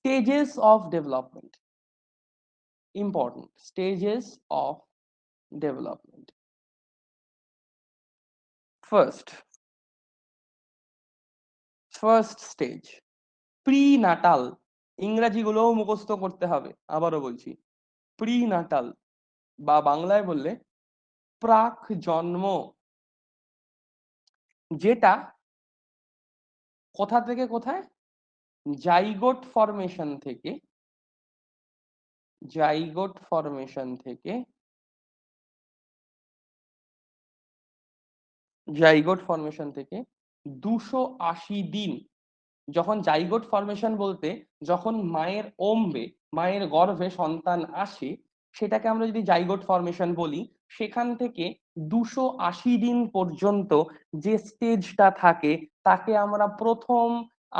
stages of development. Important. Stages of development. First stage, প্রিনাটাল। ইংরাজিগুলোও মুখস্থ করতে হবে, আবারও বলছি, প্রিনাটাল বা বাংলায় বললে প্রাক জন্ম, যেটা কোথা থেকে কোথায়, জাইগোট ফরমেশন থেকে, জাইগোট ফরমেশন থেকে, জাইগোট ফরমেশন থেকে 280 দিন, যখন জাইগোট ফরমেশন বলতে যখন মায়ের ওম্বে, মায়ের গর্ভে সন্তান আসে, সেটাকে আমরা যদি জাইগোট ফরমেশন বলি, সেখান থেকে 280 দিন পর্যন্ত যে স্টেজটা থাকে তাকে আমরা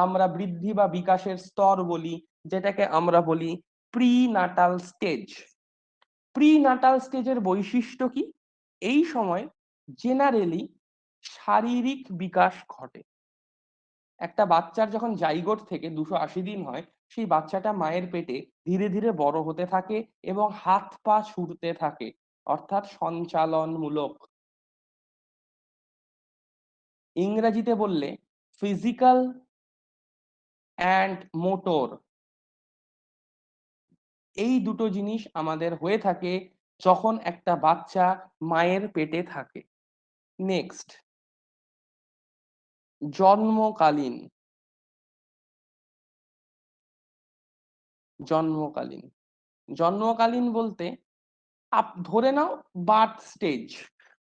আমরা বৃদ্ধি বা বিকাশের স্তর বলি, যেটাকে আমরা বলি প্রিনাটাল স্টেজ। প্রিনাটাল স্টেজের বৈশিষ্ট্য কি? এই সময় জেনারেলি শারীরিক বিকাশ ঘটে। একটা বাচ্চার যখন জাইগোট থেকে 280 দিন হয়, সেই বাচ্চাটা মায়ের পেটে ধীরে ধীরে বড় হতে থাকে এবং হাত পা ছুটতে থাকে, অর্থাৎ সঞ্চালনমূলক। ইংরেজিতে বললে ফিজিক্যাল অ্যান্ড মোটর, এই দুটো জিনিস আমাদের হয়ে থাকে যখন একটা বাচ্চা মায়ের পেটে থাকে। নেক্সট, জন্মকালীন। জন্মকালীন জন্মকালীন বলতে ধরে নাও বার্থ স্টেজ।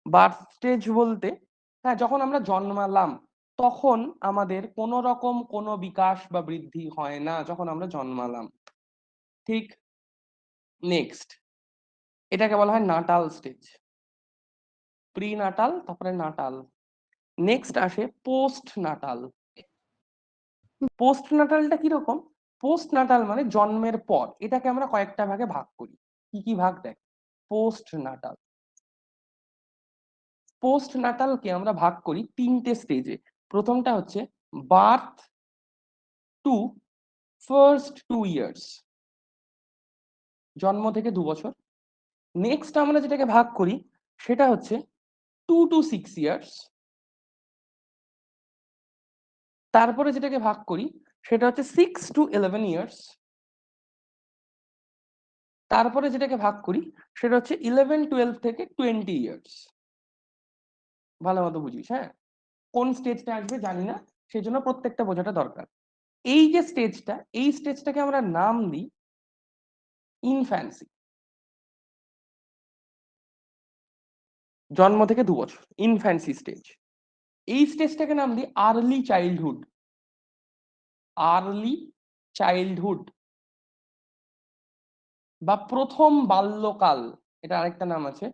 বার্থ স্টেজ বলতে, হ্যাঁ, যখন আমরা জন্মালাম তখন আমাদের কোনো রকম কোনো বিকাশ বা বৃদ্ধি হয় না, যখন আমরা জন্মালাম, ঠিক? নেক্সট, এটাকে বলা হয় নাটাল স্টেজ। প্রি নাটাল, তারপরে নাটাল। নেক্সট আসে পোস্ট নাটাল। পোস্ট নাটালটা কিরকম? পোস্ট নাটাল মানে জন্মের পর। এটাকে আমরা কয়েকটা ভাগে ভাগ করি। কি কি ভাগ দেখ? পোস্ট নাটাল, পোস্ট নাটালকে আমরা ভাগ করি 3টে স্টেজে। প্রথমটা হচ্ছে বার্থ টু ফার্স্ট 2 ইয়ার্স, জন্ম থেকে 2 বছর। নেক্সট আমরা যেটাকে ভাগ করি সেটা হচ্ছে 2 to 6 ইয়ার্স। তারপরে যেটাকে ভাগ করি সেটা হচ্ছে 6 to 11 ইয়ার্স। তারপরে যেটাকে ভাগ করি সেটা হচ্ছে 11 12 থেকে 20 ইয়ার্স। ভালো মতো বুঝিস, হ্যাঁ? কোন স্টেজটা আসবে জানি না, সেই জন্য প্রত্যেকটা বোঝাটা দরকার। এই যে স্টেজটা, এই স্টেজটাকে আমরা নাম দিই ইনফ্যান্সি। জন্ম থেকে 2 বছর, ইনফ্যান্সি স্টেজ। এই স্টেজটাকে নাম দিই আর্লি চাইল্ডহুড। আর্লি চাইল্ডহুড বা প্রথম বাল্যকাল, এটা আরেকটা নাম আছে,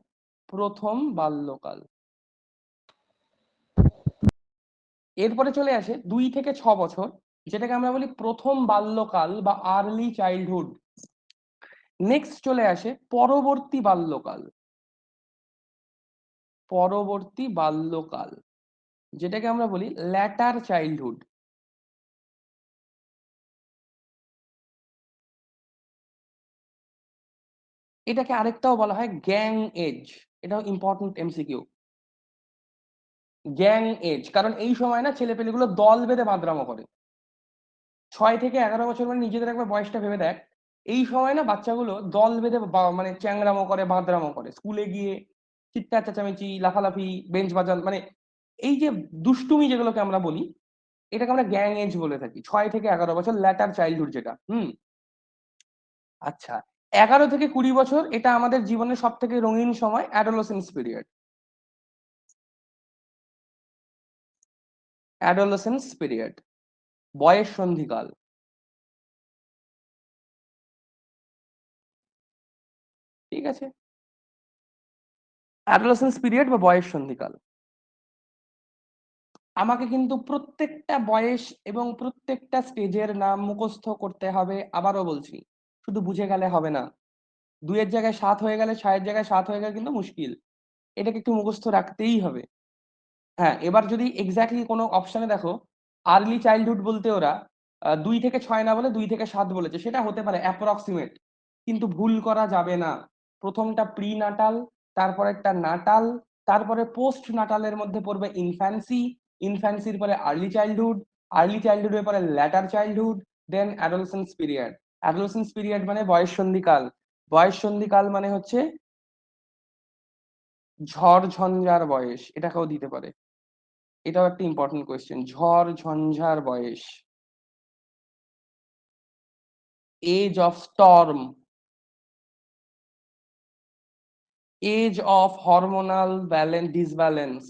প্রথম বাল্যকাল। এরপরে চলে আসে 2 থেকে 6 বছর, যেটাকে আমরা বলি প্রথম বাল্যকাল বা আর্লি চাইল্ডহুড। নেক্সট চলে আসে পরবর্তী বাল্যকাল। পরবর্তী বাল্যকাল, যেটাকে আমরা বলি ল্যাটার চাইল্ডহুড। এটাকে আরেকটাও বলা হয় গ্যাং এজ। এটাও ইম্পর্টেন্ট এমসিকিউ। গ্যাং এজ, কারণ এই সময় না ছেলেপেলেগুলো দল বেঁধে বাঁদরামো করে। 6 থেকে 11 বছর, মানে নিজেদের একবার বয়সটা ভেবে দেখ। এই সময় না বাচ্চাগুলো দল বেঁধে মানে চ্যাংরামো করে, বাঁদরামো করে, স্কুলে গিয়ে চিৎকার চেঁচামেচি, লাফালাফি, বেঞ্চ বাজান, মানে এই যে দুষ্টুমি যেগুলোকে আমরা বলি, এটাকে আমরা গ্যাং এজ বলে থাকি। 6 থেকে 11 বছর ল্যাটার চাইল্ডহুড যেটা। আচ্ছা, 11 থেকে 20 বছর এটা আমাদের জীবনের সব থেকে রঙিন সময়, অ্যাডোলেসেন্স পিরিয়ড। অ্যাডোলেসেন্স পিরিয়ড, বয়স সন্ধিকাল। ঠিক আছে, অ্যাডোলেসেন্স পিরিয়ড বা বয়স সন্ধিকাল। আমাকে কিন্তু প্রত্যেকটা বয়স এবং প্রত্যেকটা স্টেজের নাম মুখস্থ করতে হবে। আবারও বলছি, শুধু বুঝে গেলে হবে না। 2 এর জায়গায় 7 হয়ে গেলে, 6 এর জায়গায় 7 হয়ে গেলে কিন্তু মুশকিল। এটাকে একটু মুখস্থ রাখতেই হবে। হ্যাঁ, এবার যদি এক্স্যাক্টলি কোনো অপশনে দেখো আর্লি চাইল্ডহুড বলতে ওরা 2 থেকে 6 না বলে 2 থেকে 7 বলেছে, সেটা হতে পারে অ্যাপ্রক্সিমেট, কিন্তু ভুল করা যাবে না। প্রথমটা প্রি নাটাল, তারপরে একটা নাটাল, তারপরে পোস্ট নাটালের মধ্যে পড়বে ইনফ্যান্সি, ইনফ্যান্সির পরে আর্লি চাইল্ডহুড, আর্লি চাইল্ডহুডের পরে ল্যাটার চাইল্ডহুড, দেন অ্যাডোলেসেন্স পিরিয়ড। অ্যাডোলেসেন্স পিরিয়ড মানে বয়ঃসন্ধিকাল, বয়ঃসন্ধিকাল মানে হচ্ছে ঝড় ঝঞ্ঝার বয়স, এটাকেও দিতে পারে। এটাও একটা ইম্পর্টেন্ট কোয়েশ্চেন, ঝড় ঝঞ্ঝার বয়স। Age of storm, age of hormonal balance disbalance,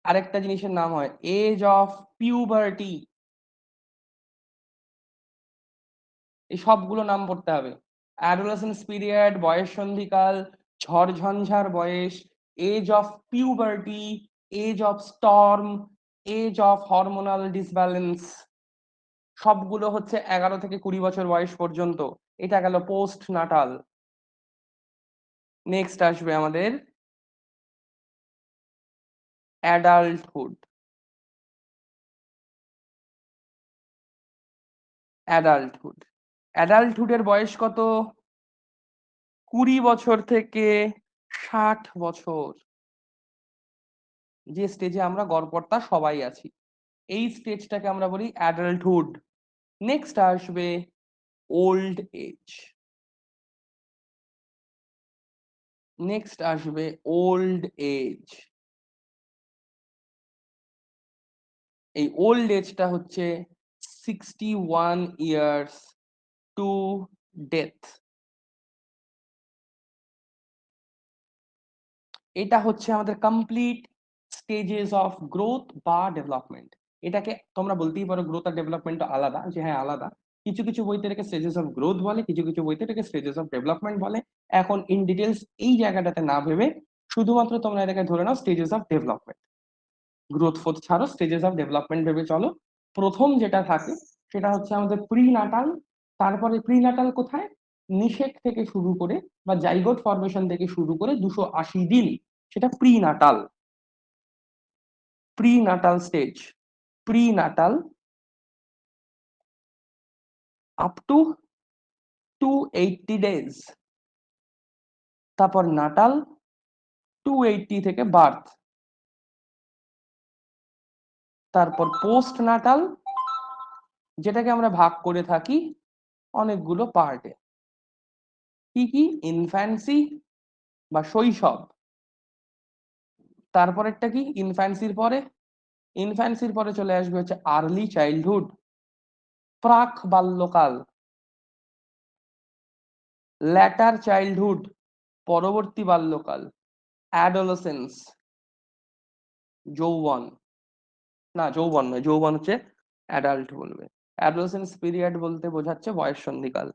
আরেকটা জিনিসের নাম হয় এজ অফ পিউবার্টি। এই সবগুলো নাম পড়তে হবে। অ্যাডোলেসেন্স পিরিয়ড, বয়ঃসন্ধিকাল, ঝড়ঝঞ্ঝার বয়স, age of puberty, age of storm, age of hormonal disbalance, সবগুলো হচ্ছে 11 থেকে 20 বছর বয়স পর্যন্ত। এটা গেল পোস্ট নাটাল। নেক্সট আসবে আমাদের অ্যাডাল্টহুড। অ্যাডাল্টহুড, অ্যাডাল্টহুডের বয়স কত? 20 বছর থেকে 60 বছর, যে স্টেজে আমরা গড়পড়তা সবাই আছি, এই স্টেজটাকে আমরা বলি অ্যাডাল্টহুড। নেক্সট আসবে ওল্ড এজ। নেক্সট আসবে ওল্ড এজ। এই ওল্ড এজটা হচ্ছে 61 ইয়ার্স টু ডেথ। এটা হচ্ছে আমাদের কমপ্লিট স্টেজেস অফ গ্রোথ বা ডেভেলপমেন্ট। এটাকে তোমরা বলতেই পারো গ্রোথ আর ডেভেলপমেন্ট আলাদা, যে হ্যাঁ আলাদা। কিছু কিছু বইতে এটাকে স্টেজেস অফ গ্রোথ বলে, কিছু কিছু বইতে এটাকে স্টেজেস অফ ডেভেলপমেন্ট বলে। এখন ইন ডিটেলস এই জায়গাটাতে না ভেবে শুধুমাত্র তোমরা এটাকে ধরে নাও stages of development. Growth forth ছাড়ো, স্টেজেস অফ ডেভেলপমেন্ট ভেবে চলো। প্রথম যেটা থাকে সেটা হচ্ছে আমাদের প্রি নাটাল। তারপরে প্রি নাটাল কোথায়? নিষেক থেকে শুরু করে বা জাইগোট ফরমেশন থেকে শুরু করে 280 দিন, সেটা pre Natal. Pre Natal stage, pre Natal up to 280 days. তারপর নাটাল 280 থেকে বার্থ। তারপর পোস্ট নাটাল, যেটাকে আমরা ভাগ করে থাকি অনেকগুলো পার্টে। কি কি? ইনফ্যান্সি বা শৈশব, তারপরেরটা কি ইনফ্যান্সির পরে? ইনফ্যান্সির পরে চলে আসবে হচ্ছে আর্লি চাইল্ডহুড, প্রাক বাল্যকাল, ল্যাটার চাইল্ডহুড, পরবর্তী বাল্যকাল, অ্যাডোলেসেন্স, যৌবন, না যৌবন নয়, যৌবন হচ্ছে অ্যাডাল্ট বলবে। অ্যাডোলেসেন্স পিরিয়ড বলতে বোঝাচ্ছে বয়ঃসন্ধিকাল,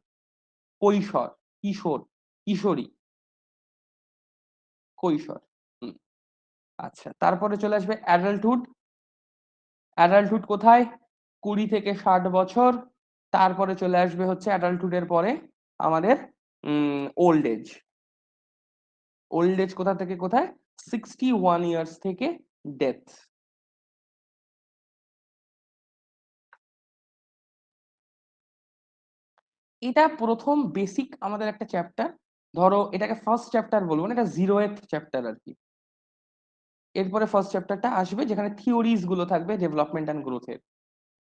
কৈশোর, কিশোর, কিশোরী, কৈশোর। হুম, আচ্ছা, তারপরে চলে আসবে অ্যাডাল্টহুড। অ্যাডাল্টহুড কোথায়? 20 থেকে 60 বছর। তারপরে চলে আসবে হচ্ছে অ্যাডাল্টহুডের পরে আমাদের ওল্ড এজ। ওল্ড এজ কোথা থেকে কোথায়? 61 ইয়ার্স থেকে ডেথ। এটা প্রথম বেসিক আমাদের একটা চ্যাপ্টার। ধরো এটাকে ফার্স্ট চ্যাপ্টার বলবো না, এটা 0th চ্যাপ্টার আর কি। এরপরে ফার্স্ট চ্যাপ্টারটা আসবে যেখানে থিওরিজ গুলো থাকবে ডেভেলপমেন্ট অ্যান্ড গ্রোথের।